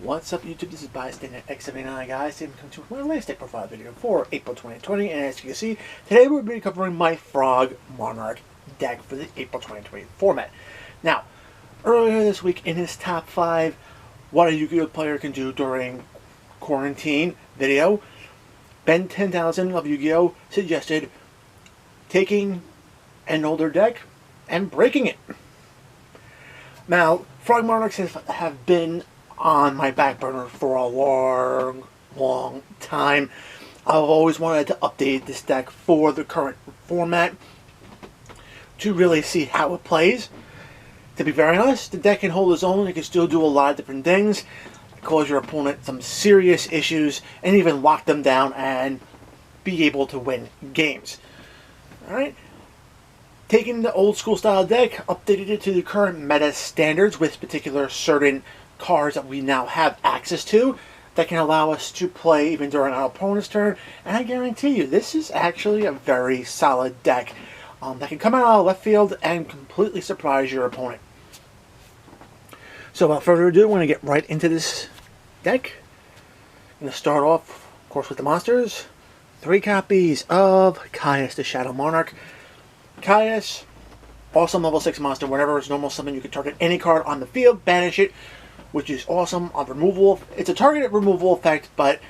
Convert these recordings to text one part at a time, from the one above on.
What's up YouTube, this is Bystander X79 guys, today I'm coming to you with my latest deck profile video for April 2020, and as you can see, today we're going to be covering my Frog Monarch deck for the April 2020 format. Now, earlier this week in his top 5 what a Yu-Gi-Oh player can do during quarantine video, Ben 10,000 of Yu-Gi-Oh suggested taking an older deck and breaking it. Now, Frog Monarchs have been on my back burner for a long time. I've always wanted to update this deck for the current format to really see how it plays. To be very honest, the deck can hold its own. It can still do a lot of different things, cause your opponent some serious issues, and even lock them down and be able to win games. Alright? Taking the old school style deck, updated it to the current meta standards with particular certain cards that we now have access to that can allow us to play even during our opponent's turn, and I guarantee you this is actually a very solid deck that can come out of left field and completely surprise your opponent. So without further ado, we're going to get right into this deck. I'm going to start off, of course, with the monsters. 3 copies of Caius the Shadow Monarch. Caius, awesome level 6 monster. Whenever it's normal summon, you can target any card on the field, banish it, which is awesome on removal. It's a targeted removal effect, but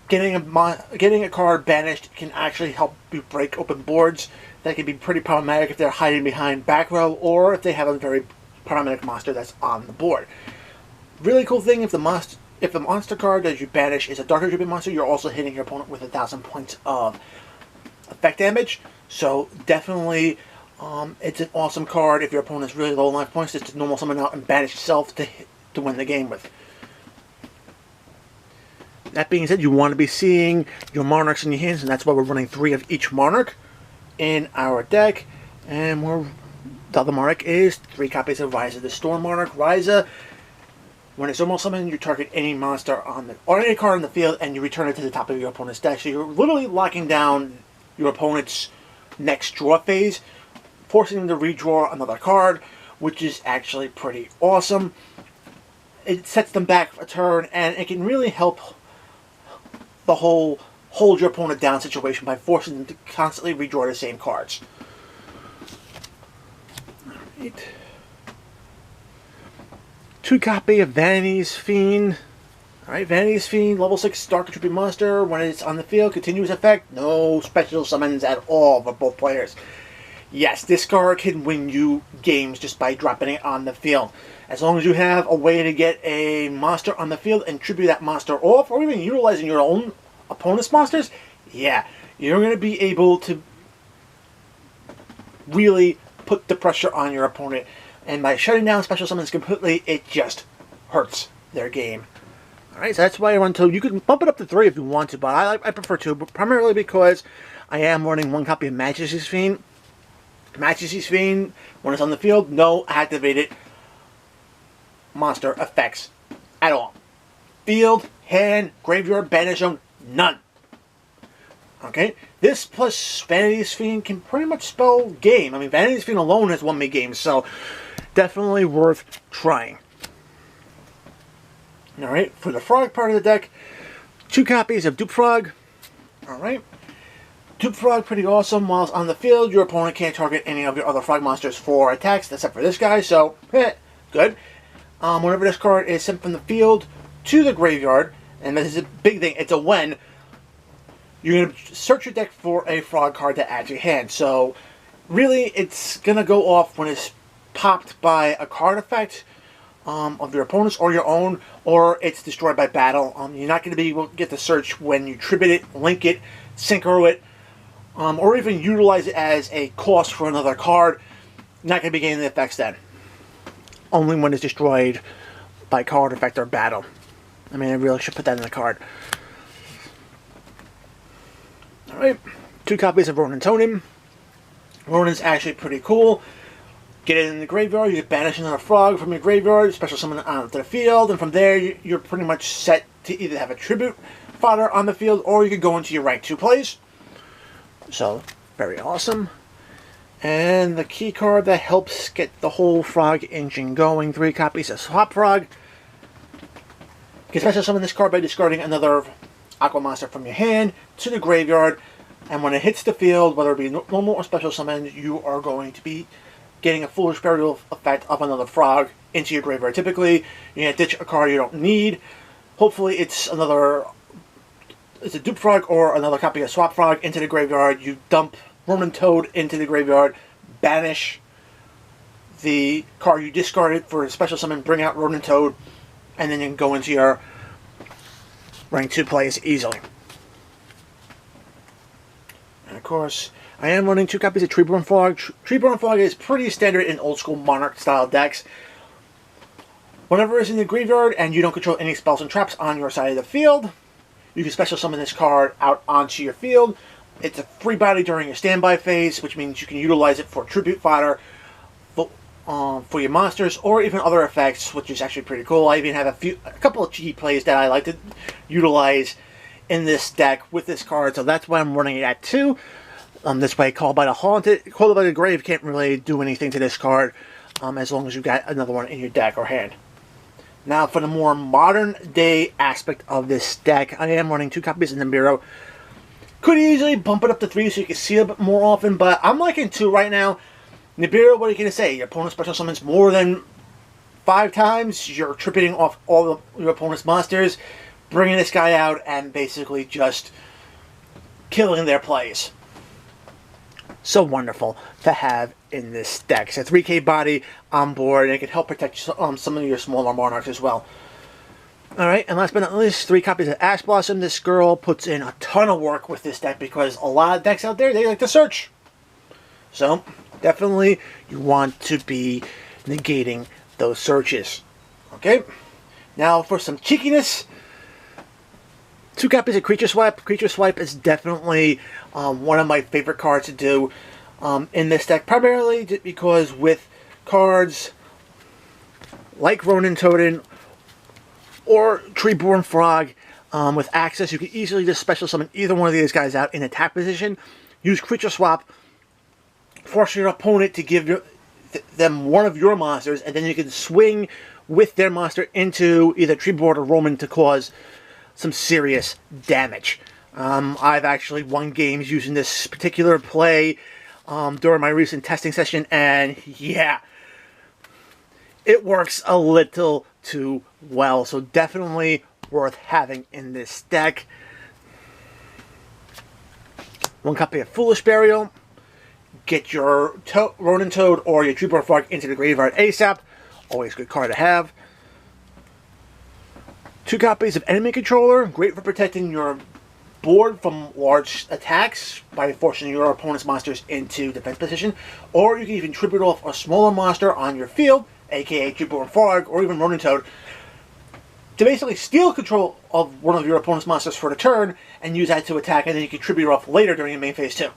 getting a card banished can actually help you break open boards. That can be pretty problematic if they're hiding behind back row or if they have a very problematic monster that's on the board. Really cool thing, if the monster card that you banish is a darker dripping monster, you're also hitting your opponent with 1,000 points of effect damage. So definitely, it's an awesome card if your opponent's really low life points, just to normal summon out and banish itself to win the game with. That being said, you want to be seeing your Monarchs in your hands, and that's why we're running 3 of each Monarch in our deck. And the other Monarch is 3 copies of Ryza the Storm Monarch. Ryza, when it's normal summon, you target any monster or any card on the field, and you return it to the top of your opponent's deck. So you're literally locking down your opponent's next draw phase, forcing them to redraw another card, which is actually pretty awesome. It sets them back a turn, and it can really help the whole hold your opponent down situation by forcing them to constantly redraw the same cards. Alright. 2 copy of Vanity's Fiend. Alright, Vanity's Fiend, level 6 Dark Trooping Monster. When it's on the field, continuous effect, no special summons at all for both players. Yes, this card can win you games just by dropping it on the field. As long as you have a way to get a monster on the field and tribute that monster off, or even utilizing your own opponent's monsters, yeah, you're going to be able to really put the pressure on your opponent. And by shutting down special summons completely, it just hurts their game. Alright, so that's why I run 2. You can bump it up to 3 if you want to, but I prefer 2, but primarily because I am running 1 copy of Majesty's Fiend. Majesty's Fiend, when it's on the field, no activated monster effects at all. Field, hand, graveyard, banish them, none. Okay? This plus Vanity's Fiend can pretty much spell game. I mean, Vanity's Fiend alone has won me games, so definitely worth trying. Alright, for the Frog part of the deck, 2 copies of Dupe Frog. Alright. Dupe Frog, pretty awesome. While it's on the field, your opponent can't target any of your other Frog monsters for attacks, except for this guy, so, good. Whenever this card is sent from the field to the graveyard, and this is a big thing, it's a when, you're going to search your deck for a Frog card to add to your hand. So, really, it's going to go off when it's popped by a card effect of your opponent's or your own, or it's destroyed by battle. You're not going to be able to get the search when you tribute it, link it, synchro it, or even utilize it as a cost for another card. You're not going to be getting the effects then. Only when it's destroyed by card effect or battle. I mean, I really should put that in the card. Alright, 2 copies of Ronin Totem. Ronin's actually pretty cool. Get it in the graveyard, you can banish another frog from your graveyard, special summon it onto the field, and from there you're pretty much set to either have a tribute fodder on the field, or you could go into your rank 2 plays. So, very awesome. And the key card that helps get the whole frog engine going, 3 copies of Swap Frog. can special summon this card by discarding another Aqua Monster from your hand to the graveyard, and when it hits the field, whether it be normal or special summon, you are going to be getting a Foolish Burial effect of another frog into your graveyard. Typically, you're going to ditch a card you don't need. Hopefully it's a dupe frog or another copy of Swap Frog into the graveyard. You dump Ronin Toad into the graveyard, banish the card you discarded for a special summon, bring out Ronin Toad, and then you can go into your rank 2 plays easily. And of course, I am running 2 copies of Treeborn Frog. Treeborn Frog is pretty standard in old school Monarch style decks. Whenever it's in the graveyard and you don't control any spells and traps on your side of the field, you can special summon this card out onto your field. It's a free body during your standby phase, which means you can utilize it for tribute fodder for your monsters, or even other effects, which is actually pretty cool. I even have a couple of cheeky plays that I like to utilize in this deck with this card, so that's why I'm running it at 2. This way, Called by the Grave can't really do anything to this card, as long as you've got another one in your deck or hand. Now, for the more modern day aspect of this deck, I am running 2 copies of Nibiru. Could easily bump it up to 3 so you can see it a bit more often, but I'm liking 2 right now. Nibiru, what are you going to say? Your opponent special summons more than 5 times, you're tripping off all of your opponent's monsters, bringing this guy out, and basically just killing their plays. So wonderful to have in this deck. It's a 3K body on board, and it can help protect some of your smaller Monarchs as well. Alright, and last but not least, 3 copies of Ash Blossom. This girl puts in a ton of work with this deck because a lot of decks out there, they like to search. So, definitely you want to be negating those searches. Okay? Now for some cheekiness, 2 copies of Creature Swipe. Creature Swipe is definitely one of my favorite cards to do in this deck, primarily because with cards like Ronin Toad or Treeborn Frog, with access, you can easily just special summon either one of these guys out in attack position, use Creature Swap, force your opponent to give them one of your monsters, and then you can swing with their monster into either Treeborn or Ronin to cause some serious damage. I've actually won games using this particular play during my recent testing session, and yeah, it works a little too well, so definitely worth having in this deck. 1 copy of Foolish Burial. Get your Ronin Toad or your Treeborn Frog into the graveyard ASAP. Always a good card to have. 2 copies of Enemy Controller. Great for protecting your board from large attacks by forcing your opponent's monsters into defense position. Or you can even tribute off a smaller monster on your field, aka Treeborn Frog or even Ronin Toad, to basically steal control of one of your opponent's monsters for the turn and use that to attack, and then you can tribute off later during your main phase too.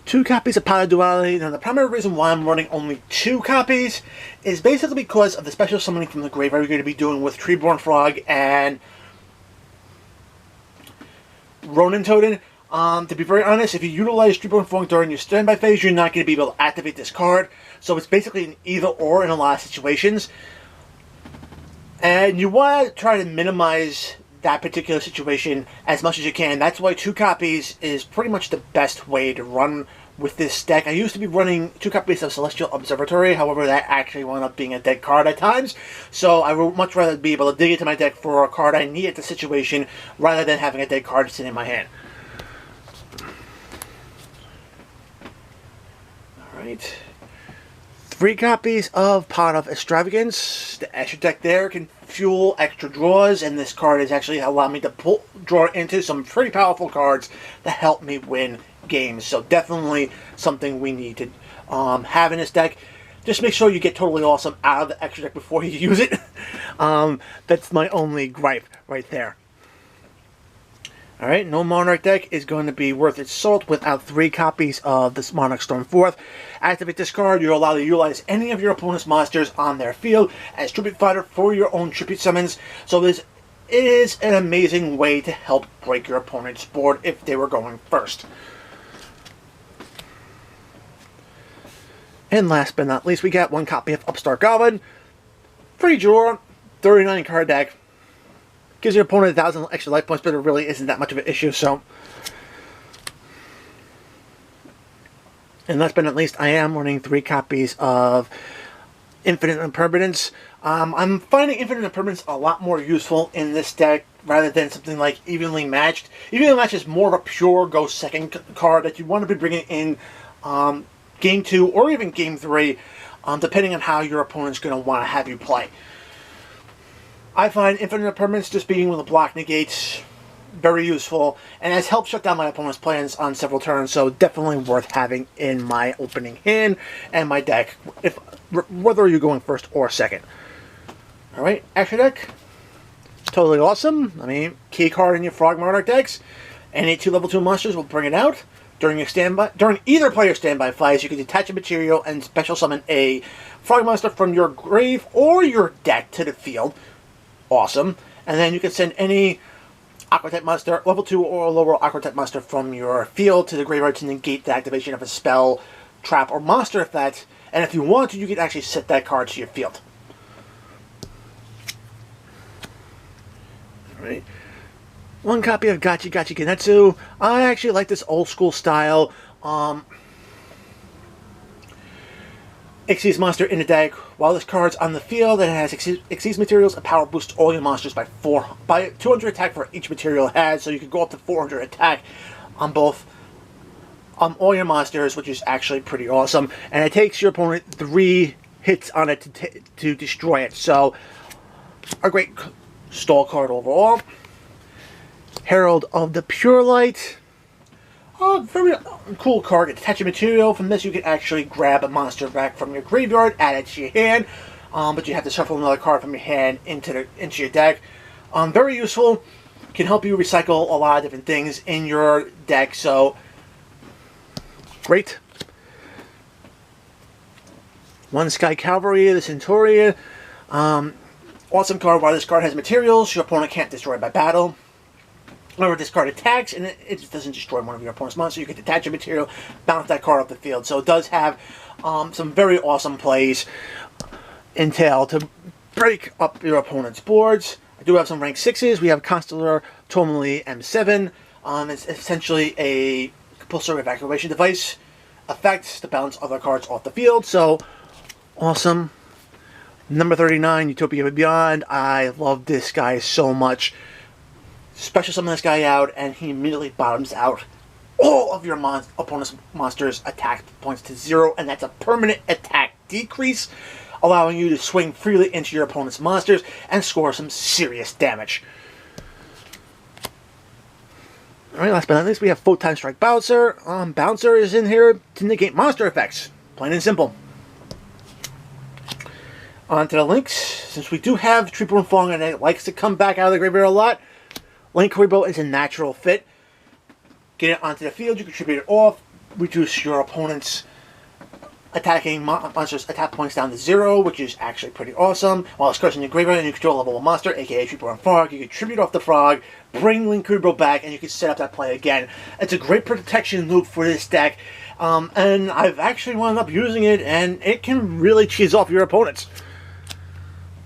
2 copies of Pot of Duality. Now, the primary reason why I'm running only 2 copies is basically because of the special summoning from the graveyard you're going to be doing with Treeborn Frog and Ronin Toad. To be very honest, if you utilize Treeborn Frog during your standby phase, you're not going to be able to activate this card. So it's basically an either or in a lot of situations. And you want to try to minimize that particular situation as much as you can. That's why 2 copies is pretty much the best way to run with this deck. I used to be running 2 copies of Celestial Observatory, however that actually wound up being a dead card at times. So I would much rather be able to dig into my deck for a card I need at the situation rather than having a dead card sitting in my hand. Alright. 3 copies of Pot of Extravagance. The extra deck there can fuel extra draws, and this card has actually allowed me to draw into some pretty powerful cards that help me win games. So definitely something we need to have in this deck. Just make sure you get Totally Awesome out of the extra deck before you use it. That's my only gripe right there. Alright, no Monarch deck is going to be worth its salt without 3 copies of this Monarch Stormforth. Activate this card, you're allowed to utilize any of your opponent's monsters on their field as tribute fodder for your own tribute summons. So this is an amazing way to help break your opponent's board if they were going first. And last but not least, we got one copy of Upstart Goblin. Pretty draw, 39 card deck. Gives your opponent 1,000 extra life points, but it really isn't that much of an issue, so. And last but not least, I am running 3 copies of Infinite Impermanence. I'm finding Infinite Impermanence a lot more useful in this deck rather than something like Evenly Matched. Evenly Matched is more of a pure go second card that you want to be bringing in Game 2 or even Game 3, depending on how your opponent's going to want to have you play. I find Infinite Impermanence just being with the block negates very useful and has helped shut down my opponent's plans on several turns, so definitely worth having in my opening hand and my deck, whether you're going first or second. Alright, extra deck. Totally awesome. I mean, key card in your Frog Monarch decks. Any 2 level 2 monsters will bring it out. During either player's standby phase, you can detach a material and special summon a Frog monster from your grave or your deck to the field. Awesome. And then you can send any Aqua type monster, level 2 or lower Aqua type monster from your field to the graveyard to negate the activation of a spell, trap, or monster effect. And if you want to, you can actually set that card to your field. Alright. One copy of Gachi Gachi Genetsu. I actually like this old school style. Xyz monster in the deck. While this card's on the field and it has Xyz materials, a power boosts all your monsters by 200 attack for each material it has, so you can go up to 400 attack on both all your monsters, which is actually pretty awesome. And it takes your opponent 3 hits on it to destroy it, so a great stall card overall. Herald of the Pure Light. Very cool card. Attach a material. From this, you can actually grab a monster back from your graveyard, add it to your hand, but you have to shuffle another card from your hand into your deck. Very useful. Can help you recycle a lot of different things in your deck. So great. One Sky Cavalry, the Centurion. Awesome card. While this card has materials, your opponent can't destroy it by battle. Whenever this card attacks, and it doesn't destroy one of your opponent's monsters, you can detach a material, bounce that card off the field. So it does have some very awesome plays entail to break up your opponent's boards. I do have some rank 6s. We have Constellar Tomali M7. It's essentially a compulsory evacuation device effect to bounce other cards off the field. So awesome. Number 39, Utopia Beyond. I love this guy so much. Special summon this guy out, and he immediately bottoms out all of your opponent's monsters' attack points to 0, and that's a permanent attack decrease, allowing you to swing freely into your opponent's monsters and score some serious damage. Alright, last but not least, we have Photon Strike Bouncer. Bouncer is in here to negate monster effects. Plain and simple. On to the links. Since we do have Treeborn Fong and it likes to come back out of the graveyard a lot, Link Kuriboh is a natural fit. Get it onto the field, you can tribute it off, reduce your opponent's attacking monsters' attack points down to 0, which is actually pretty awesome. While it's cursing your graveyard and you control a level of monster, aka Treeborn Frog, you can tribute off the frog, bring Link Kuriboh back, and you can set up that play again. It's a great protection loop for this deck, and I've actually wound up using it, and it can really cheese off your opponents.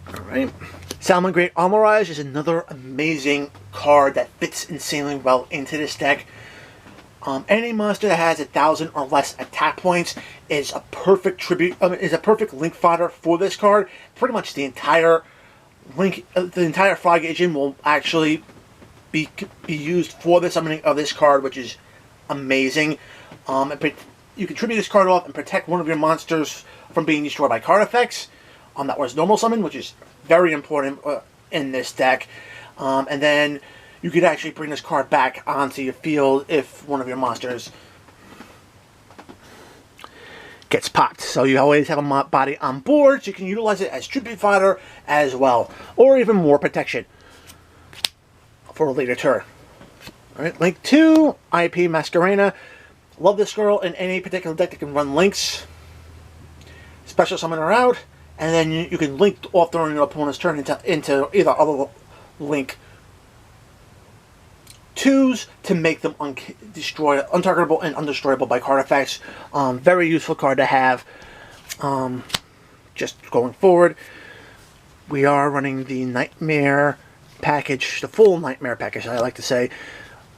Alright. Salmon Great Armorage is another amazing card that fits insanely well into this deck. Any monster that has 1,000 or less attack points is a perfect perfect link fodder for this card. Pretty much the entire Frog Agent will actually be used for the summoning of this card, which is amazing. You can tribute this card off and protect one of your monsters from being destroyed by card effects. That was normal summon, which is very important in this deck. And then you could actually bring this card back onto your field if one of your monsters gets popped. So you always have a body on board, so you can utilize it as tribute fodder as well, or even more protection for a later turn. Alright, Link 2, IP Masquerena. Love this girl in any particular deck that can run links. Special summon her out, and then you can link off during your opponent's turn into either other Link 2s to make them untargetable and undestroyable by card effects. Very useful card to have. Just going forward, we are running the Nightmare package, the full Nightmare package, I like to say.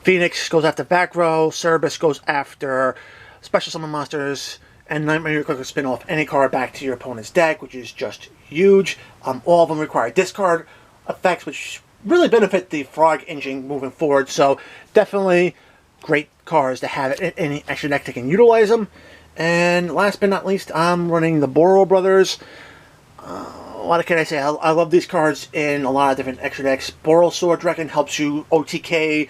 Phoenix goes after back row, Cerberus goes after special summon monsters, and Nightmare you can spin off any card back to your opponent's deck, which is just huge. All of them require discard effects, which really benefit the Frog engine moving forward. So definitely great cards to have in any extra deck that can utilize them. And last but not least, I'm running the Boro Brothers. What can I say? I love these cards in a lot of different extra decks. Boro Sword Dragon helps you OTK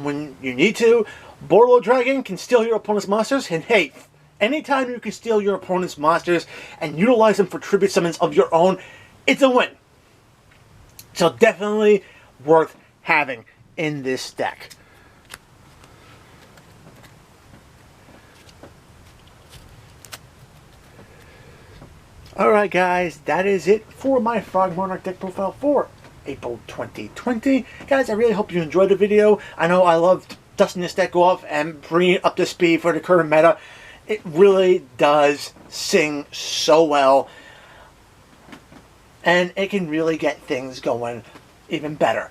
when you need to. Boro Dragon can steal your opponent's monsters, and hey, anytime you can steal your opponent's monsters and utilize them for tribute summons of your own, it's a win. So definitely worth having in this deck. Alright guys, that is it for my Frog Monarch deck profile for April 2020. Guys, I really hope you enjoyed the video. I know I loved dusting this deck off and bringing it up to speed for the current meta. It really does sing so well. And it can really get things going even better.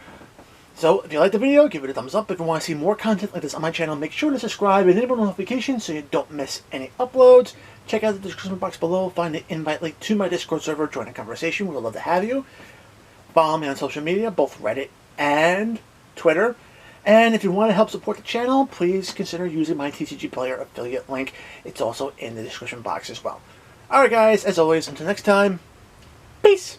So, if you liked the video, give it a thumbs up. If you want to see more content like this on my channel, make sure to subscribe and enable notifications so you don't miss any uploads. Check out the description box below. Find the invite link to my Discord server. Join a conversation. We would love to have you. Follow me on social media, both Reddit and Twitter. And if you want to help support the channel, please consider using my TCG Player affiliate link. It's also in the description box as well. Alright guys, as always, until next time, peace!